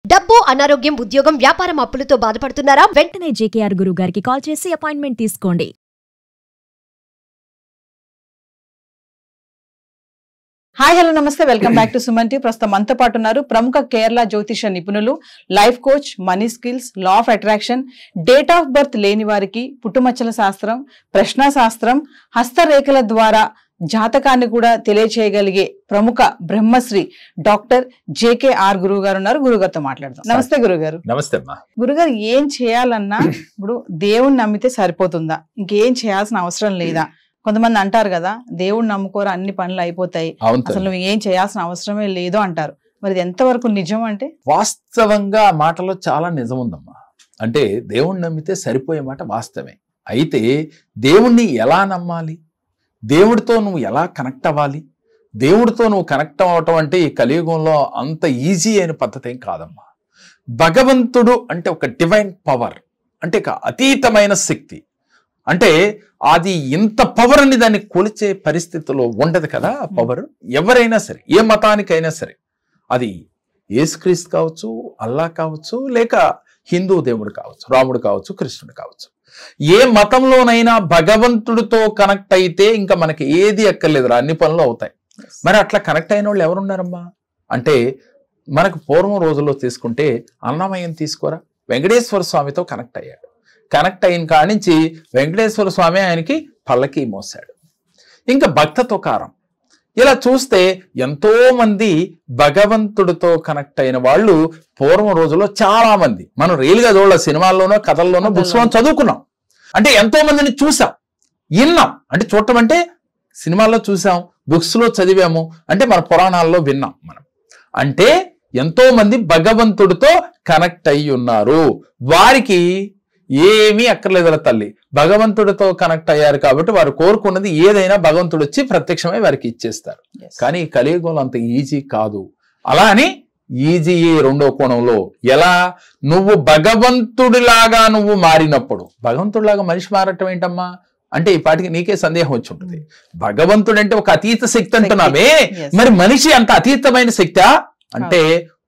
డబ్బు, అనారోగ్యం, ఉద్యోగం, వ్యాపారం, అప్పులతో బాధపడుతున్నారా? వెంటనే జేకేఆర్ గురువు గారికి కాల్ చేసి అపాయింట్మెంట్ తీసుకోండి. హాయ్ హలో నమస్తే, welcome back to Suman TV. ప్రస్తుతం మనతో పాటు ఉన్నారు ప్రముఖ కేరళ జ్యోతిష నిపుణులు, life coach, money skills, law of attraction, date of birth లేని వారికి పుట్టుమచ్చల శాస్త్రం, ప్రశ్న శాస్త్రం, హస్తరేఖల ద్వారా జాతకాన్ని కూడా తెలియచేయగలిగే ప్రముఖ బ్రహ్మశ్రీ డాక్టర్ జేకేఆర్ గురువు గారు ఉన్నారు. గురుగారితో మాట్లాడదాం. నమస్తే గురుగారు. నమస్తే అమ్మా. గురుగారు, ఏం చేయాలన్నా ఇప్పుడు దేవుణ్ణి నమ్మితే సరిపోతుందా, ఇంకేం చేయాల్సిన అవసరం లేదా? కొంతమంది అంటారు కదా, దేవుణ్ణి నమ్ముకోరా అన్ని పనులు అయిపోతాయి, అసలు నువ్వు ఏం చేయాల్సిన అవసరమే లేదు అంటారు. మరి ఇది ఎంతవరకు నిజం? అంటే వాస్తవంగా ఆ మాటలో చాలా నిజం ఉందమ్మా. అంటే దేవుణ్ణి నమ్మితే సరిపోయే మాట వాస్తవమే. అయితే దేవుణ్ణి ఎలా నమ్మాలి, దేవుడితో నువ్వు ఎలా కనెక్ట్ అవ్వాలి, దేవుడితో నువ్వు కనెక్ట్ అవ్వటం అంటే ఈ కలియుగంలో అంత ఈజీ అయిన పద్ధతి ఏం కాదమ్మా. భగవంతుడు అంటే ఒక డివైన్ పవర్, అంటే ఒక అతీతమైన శక్తి. అంటే అది ఇంత పవర్ అని దాన్ని కొలిచే పరిస్థితిలో ఉండదు కదా. ఆ పవర్ ఎవరైనా సరే, ఏ మతానికైనా సరే, అది యేసుక్రీస్తు కావచ్చు, అల్లా కావచ్చు, లేక హిందూ దేవుడు కావచ్చు, రాముడు కావచ్చు, కృష్ణుడు కావచ్చు, ఏ మతంలోనైనా భగవంతుడితో కనెక్ట్ అయితే ఇంకా మనకి ఏది ఎక్కర్లేదురా, అన్ని పనులు అవుతాయి. మరి అట్లా కనెక్ట్ అయిన వాళ్ళు ఎవరున్నారమ్మా అంటే, మనకు పూర్వం రోజుల్లో తీసుకుంటే అన్నమయ్యని తీసుకోరా, వెంకటేశ్వర స్వామితో కనెక్ట్ అయ్యాడు. కనెక్ట్ అయిన కానించి వెంకటేశ్వర స్వామి ఆయనకి పల్లకి మోసాడు. ఇంకా భక్త తుకారం, ఇలా చూస్తే ఎంతో మంది భగవంతుడితో కనెక్ట్ అయిన వాళ్ళు పూర్వం రోజుల్లో చాలా మంది, మనం రియల్గా చూడాలి, సినిమాల్లోనో కథల్లోనో బుక్స్లో చదువుకున్నాం. అంటే ఎంతో మందిని చూసాం, విన్నాం. అంటే చూడటం అంటే సినిమాల్లో చూసాం, బుక్స్లో చదివాము, అంటే మన పురాణాల్లో విన్నాం మనం. అంటే ఎంతో మంది భగవంతుడితో కనెక్ట్ అయ్యి ఉన్నారు. వారికి ఏమీ అక్కర్లేదు తల్లి, భగవంతుడితో కనెక్ట్ అయ్యారు కాబట్టి వారు కోరుకున్నది ఏదైనా భగవంతుడు వచ్చి ప్రత్యక్షమై వారికి ఇచ్చేస్తారు. కానీ ఈ కలియుగంలో అంత ఈజీ కాదు. అలా అని ఈజీ రెండో కోణంలో ఎలా, నువ్వు భగవంతుడిలాగా నువ్వు మారినప్పుడు, భగవంతుడిలాగా మనిషి మారటం ఏంటమ్మా అంటే ఈ పాటికి నీకే సందేహం వచ్చి ఉంటుంది. భగవంతుడు అంటే ఒక అతీత శక్తి అంటున్నామే, మరి మనిషి అంత అతీతమైన శక్తా అంటే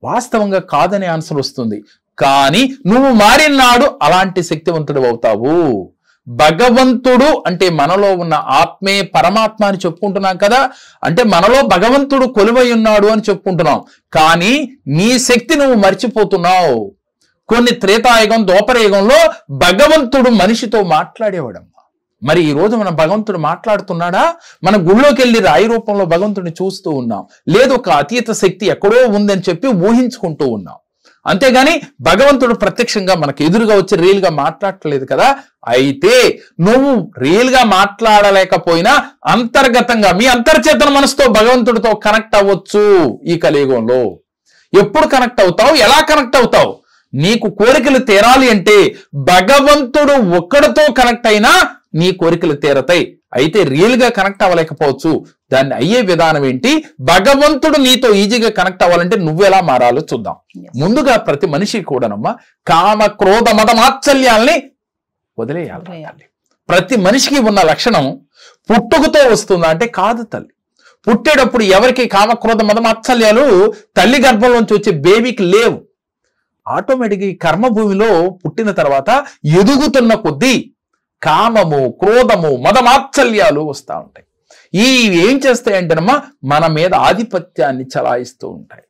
వాస్తవంగా కాదనే ఆన్సర్ వస్తుంది. కానీ నువ్వు మారినాడు అలాంటి శక్తివంతుడు అవుతావు. భగవంతుడు అంటే మనలో ఉన్న ఆత్మే పరమాత్మ అని చెప్పుకుంటున్నాం కదా. అంటే మనలో భగవంతుడు కొలువై ఉన్నాడు అని చెప్పుకుంటున్నాం. కానీ నీ శక్తి నువ్వు మర్చిపోతున్నావు. కొన్ని త్రేతాయుగం, ద్వాపరయుగంలో భగవంతుడు మనిషితో మాట్లాడేవాడమ్మా. మరి ఈ రోజు మన భగవంతుడు మాట్లాడుతున్నాడా? మన గుళ్ళోకి వెళ్ళి రాయి రూపంలో భగవంతుడిని చూస్తూ ఉన్నాం, లేదు ఒక అతీత శక్తి ఎక్కడో ఉందని చెప్పి ఊహించుకుంటూ ఉన్నాం. అంతేగాని భగవంతుడు ప్రత్యక్షంగా మనకు ఎదురుగా వచ్చి రియల్ గా మాట్లాడట్లేదు కదా. అయితే నువ్వు రియల్ గా మాట్లాడలేకపోయినా అంతర్గతంగా మీ అంతర్చేతన మనసుతో భగవంతుడితో కనెక్ట్ అవ్వచ్చు. ఈ కలియుగంలో ఎప్పుడు కనెక్ట్ అవుతావు, ఎలా కనెక్ట్ అవుతావు? నీకు కోరికలు తీరాలి అంటే భగవంతుడు ఒక్కడితో కనెక్ట్ అయినా నీ కోరికలు తీరతాయి. అయితే రియల్ గా కనెక్ట్ అవ్వలేకపోవచ్చు. దాన్ని అయ్యే విధానం ఏంటి? భగవంతుడు నీతో ఈజీగా కనెక్ట్ అవ్వాలంటే నువ్వు ఎలా మారాలో చూద్దాం. ముందుగా ప్రతి మనిషి కూడానమ్మా కామ, క్రోధ, మద, మాత్సల్యాల్ని వదిలేయాలి. ప్రతి మనిషికి ఉన్న లక్షణం పుట్టుకతో వస్తుందా అంటే కాదు తల్లి. పుట్టేటప్పుడు ఎవరికి కామ, క్రోధ, మద, మాత్సల్యాలు తల్లి గర్భంలోంచి వచ్చే బేబీకి లేవు. ఆటోమేటిక్గా ఈ కర్మభూమిలో పుట్టిన తర్వాత ఎదుగుతున్న కొద్దీ కామము, క్రోధము, మదమాత్సల్యాలు వస్తూ ఉంటాయి. ఇవి ఏం చేస్తాయంటేనమ్మా మన మీద ఆధిపత్యాన్ని చలాయిస్తూ ఉంటాయి.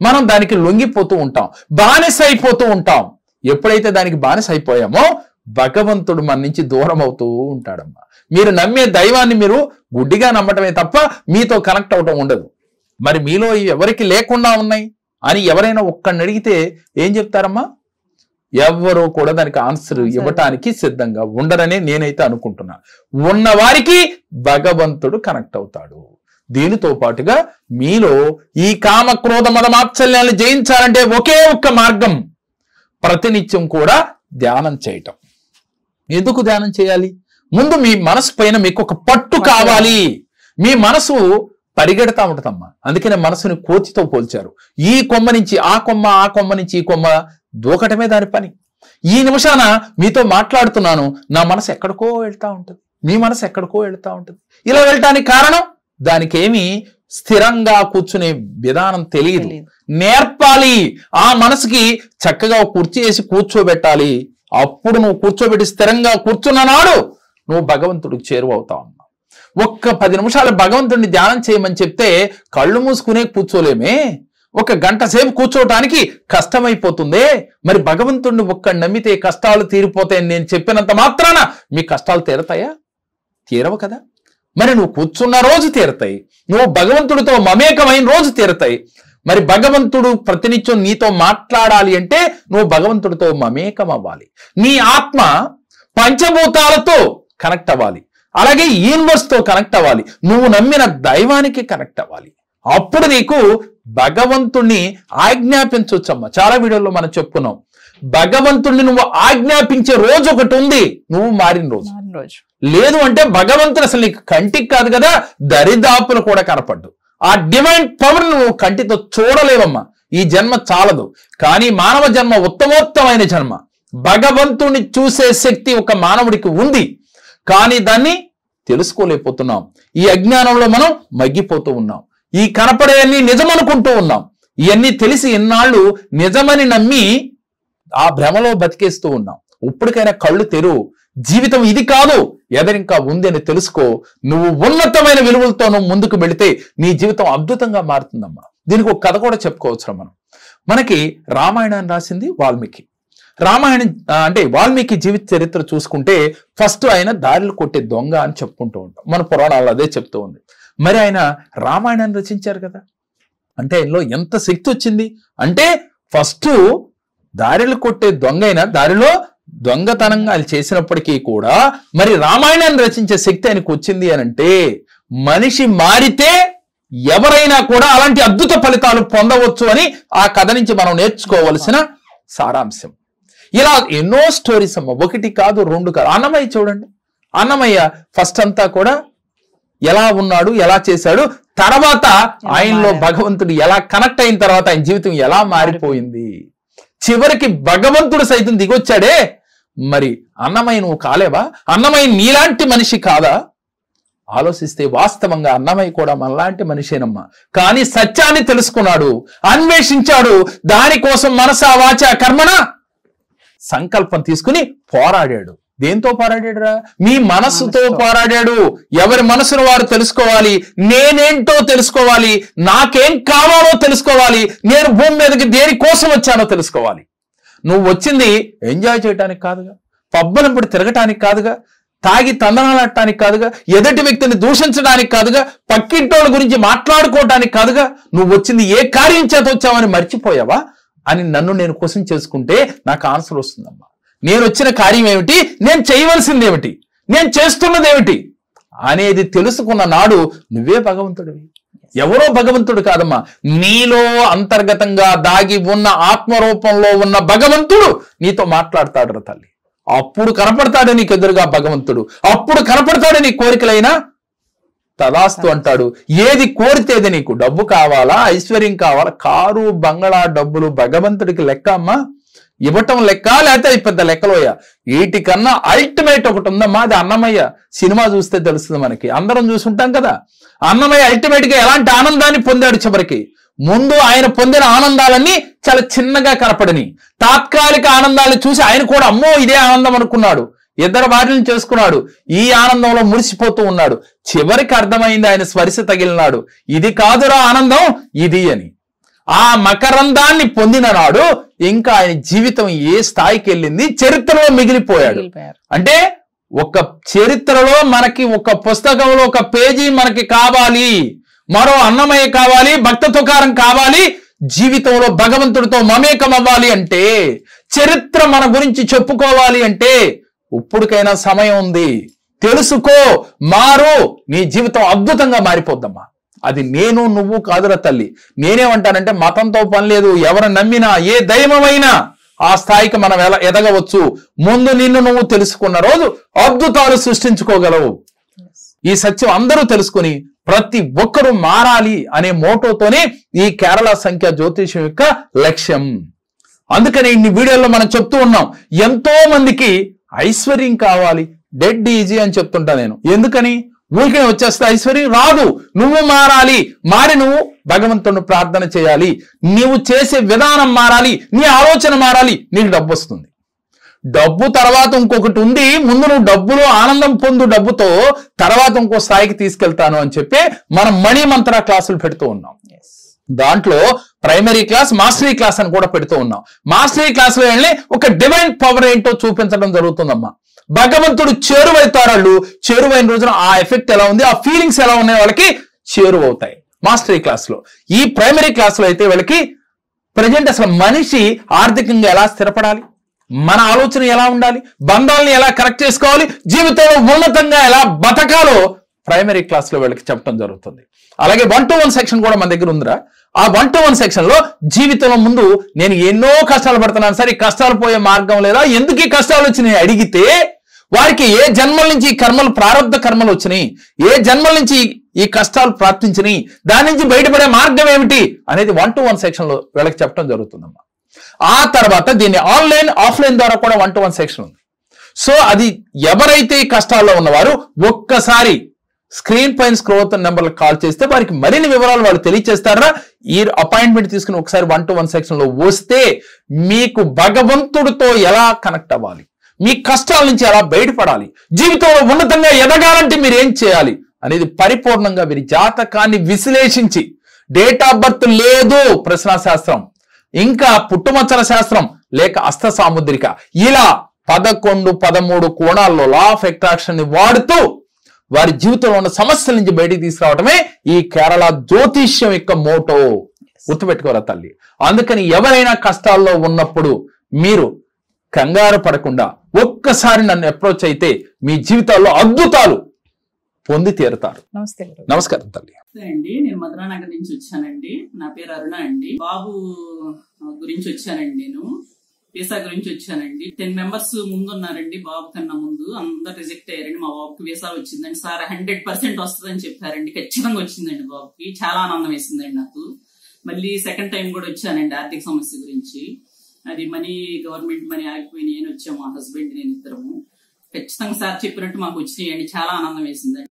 మనం దానికి లొంగిపోతూ ఉంటాం, బానిస అయిపోతూ ఉంటాం. ఎప్పుడైతే దానికి బానిస అయిపోయామో భగవంతుడు మన నుంచి దూరం అవుతూ ఉంటాడమ్మా. మీరు నమ్మే దైవాన్ని మీరు గుడ్డిగా నమ్మటమే తప్ప మీతో కనెక్ట్ అవటం ఉండదు. మరి మీలో ఎవరికి లేకుండా ఉన్నాయి అని ఎవరైనా ఒక్కడిని అడిగితే ఏం చెప్తారమ్మా? ఎవరో కూడా దానికి ఆన్సర్ ఇవ్వటానికి సిద్ధంగా ఉండరనే నేనైతే అనుకుంటున్నా. ఉన్నవారికి భగవంతుడు కనెక్ట్ అవుతాడు. దీనితో పాటుగా మీలో ఈ కామ, క్రోధ, మద, మాత్సల్యాన్ని జయించాలంటే ఒకే ఒక్క మార్గం, ప్రతినిత్యం కూడా ధ్యానం చేయటం. ఎందుకు ధ్యానం చేయాలి? ముందు మీ మనసు పైన మీకు ఒక పట్టు కావాలి. మీ మనసు పరిగెడతా ఉంటుందమ్మా. అందుకనే మనసుని కోతితో పోల్చారు. ఈ కొమ్మ నుంచి ఆ కొమ్మ, ఆ కొమ్మ నుంచి ఈ కొమ్మ దూకటమే దాని పని. ఈ నిమిషాన మీతో మాట్లాడుతున్నాను, నా మనసు ఎక్కడికో వెళ్తా ఉంటుంది, మీ మనసు ఎక్కడికో వెళ్తా ఉంటుంది. ఇలా వెళ్ళటానికి కారణం దానికి ఏమి స్థిరంగా కూర్చునే విధానం తెలియదు. నేర్పాలి. ఆ మనసుకి చక్కగా కుర్చీ వేసి కూర్చోబెట్టాలి. అప్పుడు నువ్వు కూర్చోబెట్టి స్థిరంగా కూర్చున్న నాడు నువ్వు భగవంతుడికి చేరువవుతావు. ఒక్క 10 నిమిషాలు భగవంతుడిని ధ్యానం చేయమని చెప్తే కళ్ళు మూసుకునే కూర్చోలేమే. ఒక గంట సేపు కూర్చోవటానికి కష్టమైపోతుందే. మరి భగవంతుడిని ఒక్క నమ్మితే కష్టాలు తీరిపోతాయని నేను చెప్పినంత మాత్రాన మీ కష్టాలు తీరతాయా? తీరవు కదా. మరి నువ్వు కూర్చున్న రోజు తీరతాయి, నువ్వు భగవంతుడితో మమేకమైన రోజు తీరతాయి. మరి భగవంతుడు ప్రతినిత్యం నీతో మాట్లాడాలి అంటే నువ్వు భగవంతుడితో మమేకం అవ్వాలి. నీ ఆత్మ పంచభూతాలతో కనెక్ట్ అవ్వాలి, అలాగే యూనివర్స్ తో కనెక్ట్ అవ్వాలి, నువ్వు నమ్మిన దైవానికి కనెక్ట్ అవ్వాలి. అప్పుడు నీకు భగవంతుణ్ణి ఆజ్ఞాపించవచ్చమ్మా. చాలా వీడియోల్లో మనం చెప్పుకున్నాం, భగవంతుణ్ణి నువ్వు ఆజ్ఞాపించే రోజు ఒకటి ఉంది, నువ్వు మారిన రోజు. లేదు అంటే భగవంతుడు అసలు నీకు కంటికి కాదు కదా, దరిదాపులు కూడా కనపడ్డు. ఆ డివైన్ పవర్ నువ్వు కంటితో చూడలేవమ్మా. ఈ జన్మ చాలదు. కానీ మానవ జన్మ ఉత్తమోత్తమైన జన్మ. భగవంతుణ్ణి చూసే శక్తి ఒక మానవుడికి ఉంది, కానీ దాన్ని తెలుసుకోలేకపోతున్నాం. ఈ అజ్ఞానంలో మనం మగ్గిపోతూ ఉన్నాం. ఈ కనపడేవన్నీ నిజమనుకుంటూ ఉన్నాం. ఇవన్నీ తెలిసి ఎన్నాళ్ళు నిజమని నమ్మి ఆ భ్రమలో బతికేస్తూ ఉన్నాం. ఇప్పటికైనా కళ్ళు తెరువు. జీవితం ఇది కాదు, ఎదరింకా ఉంది అని తెలుసుకో. నువ్వు ఉన్నతమైన విలువలతో నువ్వు ముందుకు వెళితే నీ జీవితం అద్భుతంగా మారుతుందమ్మా. దీనికి ఒక కథ కూడా చెప్పుకోవచ్చు మనం. మనకి రామాయణాన్ని రాసింది వాల్మీకి. రామాయణం అంటే వాల్మీకి జీవిత చరిత్ర చూసుకుంటే ఫస్ట్ ఆయన దారిలు కొట్టే దొంగ అని చెప్పుకుంటూ ఉంటాం. మన పురాణాలు అదే చెప్తూ ఉంది. మరి ఆయన రామాయణాన్ని రచించారు కదా, అంటే ఆయనలో ఎంత శక్తి వచ్చింది అంటే ఫస్ట్ దారిలు కొట్టే దొంగ అయినా దారిలో దొంగతనంగా ఆయన చేసినప్పటికీ కూడా మరి రామాయణాన్ని రచించే శక్తి ఆయనకు వచ్చింది అని అంటే మనిషి మారితే ఎవరైనా కూడా అలాంటి అద్భుత ఫలితాలు పొందవచ్చు అని ఆ కథ నుంచి మనం నేర్చుకోవలసిన సారాంశం. ఇలా ఎన్నో స్టోరీస్ అమ్మ, ఒకటి కాదు రెండు కాదు. అన్నమయ్య చూడండి, అన్నమయ్య ఫస్ట్ అంతా కూడా ఎలా ఉన్నాడు, ఎలా చేశాడు, తర్వాత ఆయనలో భగవంతుడు ఎలా కనెక్ట్ అయిన తర్వాత ఆయన జీవితం ఎలా మారిపోయింది. చివరికి భగవంతుడు సైతం దిగొచ్చాడే. మరి అన్నమయ్య నువ్వు కాలేవా? అన్నమయ్య నీలాంటి మనిషి కాదా? ఆలోచిస్తే వాస్తవంగా అన్నమయ్య కూడా మనలాంటి మనిషేనమ్మా. కానీ సత్యాన్ని తెలుసుకున్నాడు, అన్వేషించాడు, దానికోసం మనసా వాచ కర్మణ సంకల్పం తీసుకుని పోరాడాడు. దేంతో పోరాడాడురా? మీ మనస్సుతో పోరాడాడు. ఎవరి మనసును వారు తెలుసుకోవాలి, నేనేంటో తెలుసుకోవాలి, నాకేం కావాలో తెలుసుకోవాలి, నేను భూమి మీదకి దేనికోసం వచ్చానో తెలుసుకోవాలి. నువ్వు వచ్చింది ఎంజాయ్ చేయడానికి కాదుగా, పబ్బనప్పుడు తిరగటానికి కాదుగా, తాగి తందనాలటానికి కాదుగా, ఎదుటి వ్యక్తిని దూషించడానికి కాదుగా, పక్కింటోళ్ళ గురించి మాట్లాడుకోవటానికి కాదుగా. నువ్వు వచ్చింది ఏ కార్యం చేత వచ్చావని మర్చిపోయావా అని నన్ను నేను క్వశ్చన్ చేసుకుంటే నాకు ఆన్సర్ వస్తుందమ్మా. నేను వచ్చిన కార్యం ఏమిటి, నేను చేయవలసింది ఏమిటి, నేను చేస్తున్నది ఏమిటి అనేది తెలుసుకున్న నాడు నువ్వే భగవంతుడివి. ఎవరో భగవంతుడు కాదమ్మా, నీలో అంతర్గతంగా దాగి ఉన్న ఆత్మరూపంలో ఉన్న భగవంతుడు నీతో మాట్లాడతాడు తల్లి. అప్పుడు కనపడతాడు నీకు ఎదురుగా భగవంతుడు. అప్పుడు కనపడతాడు నీ కోరికలైనా తదాస్తు అంటాడు. ఏది కోరితేది నీకు, డబ్బు కావాలా, ఐశ్వర్యం కావాలా, కారు బంగళా డబ్బులు భగవంతుడికి లెక్క అమ్మా, ఇవ్వటం లెక్క, లేకపోతే పెద్ద లెక్కలోయ. వీటికన్నా అల్టిమేట్ ఒకటి ఉందమ్మా, అది అన్నమయ్య. సినిమా చూస్తే తెలుస్తుంది మనకి, అందరం చూసుంటాం కదా. అన్నమయ్య అల్టిమేట్ గా ఎలాంటి ఆనందాన్ని పొందాడు చివరికి. ముందు ఆయన పొందిన ఆనందాలన్నీ చాలా చిన్నగా కనపడని తాత్కాలిక ఆనందాలు చూసి ఆయన కూడా అమ్మో ఇదే ఆనందం అనుకున్నాడు. ఇద్దరు భార్యలను చేసుకున్నాడు, ఈ ఆనందంలో మురిసిపోతూ ఉన్నాడు. చివరికి అర్థమైంది, ఆయన స్పర్శ తగిలినాడు, ఇది కాదురా ఆనందం, ఇది అని. ఆ మకరందాన్ని పొందిన నాడు ఇంకా ఆయన జీవితం ఏ స్థాయికి వెళ్ళింది, చరిత్రలో మిగిలిపోయాడు. అంటే ఒక చరిత్రలో మనకి ఒక పుస్తకంలో ఒక పేజీ మనకి కావాలి, మరో అన్నమయ్య కావాలి, భక్త తుకారం కావాలి, జీవితంలో భగవంతుడితో మమేకం అవ్వాలి అంటే, చరిత్ర మన గురించి చెప్పుకోవాలి అంటే ఇప్పటికైనా సమయం ఉంది. తెలుసుకో, మారు, నీ జీవితం అద్భుతంగా మారిపోద్దమ్మా. అది నేను నువ్వు కాదురా తల్లి. నేనేమంటానంటే మతంతో పని లేదు, ఎవరు నమ్మినా ఏ దైవమైనా ఆ స్థాయికి మనం ఎలా ఎదగవచ్చు. ముందు నిన్ను నువ్వు తెలుసుకున్న రోజు అద్భుతాలు సృష్టించుకోగలవు. ఈ సత్యం అందరూ తెలుసుకుని ప్రతి ఒక్కరూ మారాలి అనే మోటోతోనే ఈ కేరళ సంఖ్య జ్యోతిషం యొక్క లక్ష్యం. అందుకని ఇన్ని వీడియోల్లో మనం చెప్తూ ఉన్నాం, ఎంతో మందికి ఐశ్వర్యం కావాలి, డెడ్ ఈజీ అని చెప్తుంటా నేను. ఎందుకని? ఊరికే వచ్చేస్తే ఐశ్వర్యం రాదు. నువ్వు మారాలి. మారి నువ్వు భగవంతుని ప్రార్థన చేయాలి. నీవు చేసే విధానం మారాలి. నీ ఆలోచన మారాలి. నీకు డబ్బు వస్తుంది. డబ్బు తర్వాత ఇంకొకటి ఉంది. ముందు నువ్వు డబ్బులో ఆనందం పొందు, డబ్బుతో తర్వాత ఇంకో స్థాయికి తీసుకెళ్తాను అని చెప్పి మనం మణి మంత్ర క్లాసులు పెడుతూ ఉన్నాం. దాంట్లో ప్రైమరీ క్లాస్, మాస్టరీ క్లాస్ అని కూడా పెడుతూ ఉన్నాం. మాస్టరీ క్లాస్ లో వెళ్ళి ఒక డివైన్ పవర్ ఏంటో చూపించడం జరుగుతుందమ్మా. భగవంతుడు చేరువైతారు. వాళ్ళు చేరువైన రోజున ఆ ఎఫెక్ట్ ఎలా ఉంది, ఆ ఫీలింగ్స్ ఎలా ఉన్నాయి వాళ్ళకి చేరువవుతాయి మాస్టరీ క్లాస్ లో. ఈ ప్రైమరీ క్లాస్ లో అయితే వాళ్ళకి ప్రజెంట్ అసలు మనిషి ఆర్థికంగా ఎలా స్థిరపడాలి, మన ఆలోచన ఎలా ఉండాలి, బంధాలని ఎలా కరెక్ట్ చేసుకోవాలి, జీవితంలో ఉన్నతంగా ఎలా బతకాలో ప్రైమరీ క్లాస్ లో వీళ్ళకి చెప్పడం జరుగుతుంది. అలాగే 1-to-1 సెక్షన్ కూడా మన దగ్గర ఉందిరా. ఆ 1-to-1 సెక్షన్ లో జీవితంలో ముందు నేను ఎన్నో కష్టాలు పడుతున్నాను సార్, ఈ కష్టాలు పోయే మార్గం లేదా, ఎందుకు ఈ కష్టాలు వచ్చినాయి అడిగితే వారికి ఏ జన్మల నుంచి ఈ కర్మలు, ప్రారంభ కర్మలు వచ్చినాయి, ఏ జన్మల నుంచి ఈ కష్టాలు ప్రాప్తించినాయి, దాని నుంచి బయటపడే మార్గం ఏమిటి అనేది 1-to-1 సెక్షన్ లో వీళ్ళకి చెప్పడం జరుగుతుందమ్మా. ఆ తర్వాత దీన్ని ఆన్లైన్, ఆఫ్లైన్ ద్వారా కూడా 1-to-1 సెక్షన్ ఉంది. సో అది ఎవరైతే ఈ కష్టాల్లో ఉన్నవారు ఒక్కసారి స్క్రీన్ పైన స్క్రోల్ అవుతున్న నెంబర్లకు కాల్ చేస్తే వారికి మరిన్ని వివరాలు వాళ్ళు తెలియజేస్తారా. ఈ అపాయింట్మెంట్ తీసుకుని ఒకసారి 1-to-1 సెక్షన్ లో వస్తే మీకు భగవంతుడితో ఎలా కనెక్ట్ అవ్వాలి, మీ కష్టాల నుంచి ఎలా బయటపడాలి, జీవితంలో ఉన్నతంగా ఎదగాలంటే మీరు ఏం చేయాలి అనేది పరిపూర్ణంగా వీరి జాతకాన్ని విశ్లేషించి, డేట్ ఆఫ్ బర్త్ లేదు, ప్రశ్నా శాస్త్రం, ఇంకా పుట్టుమచ్చల శాస్త్రం లేక అస్త సాముద్రిక, ఇలా 11-13 కోణాల్లో లా ఆఫ్ అట్రాక్షన్ ని వాడుతూ వారి జీవితంలో ఉన్న సమస్యల నుంచి బయటికి తీసుకురావటమే ఈ కేరళ జ్యోతిష్యం యొక్క మోటో. గుర్తుపెట్టుకోరా తల్లి. అందుకని ఎవరైనా కష్టాల్లో ఉన్నప్పుడు మీరు కంగారు పడకుండా ఒక్కసారి నన్ను అప్రోచ్ అయితే మీ జీవితాల్లో అద్భుతాలు పొంది తీరుతారు. నమస్కారం తల్లి. అండి, నేను మధురానగర్ నుంచి వచ్చానండి. నా పేరు అరుణ అండి. బాబు గురించి వచ్చానండి. నేను వీసా గురించి వచ్చానండి. 10 మెంబర్స్ ముందున్నారండి. బాబు కన్నా ముందు అందరు రిజెక్ట్ అయ్యారండి. మా బాబుకి వీసా వచ్చిందండి. సార్ 100% వస్తుందని చెప్పారండి. ఖచ్చితంగా వచ్చిందండి. బాబుకి చాలా ఆనందం వేసిందండి నాకు. మళ్ళీ సెకండ్ టైం కూడా వచ్చానండి ఆర్థిక సమస్య గురించి. అది మనీ, గవర్నమెంట్ మనీ ఆగిపోయినాయి అని వచ్చాము మా హస్బెండ్ నేను ఇద్దరము. ఖచ్చితంగా సార్ చెప్పినట్టు మాకు వచ్చినాయండి. చాలా ఆనందం వేసిందండి.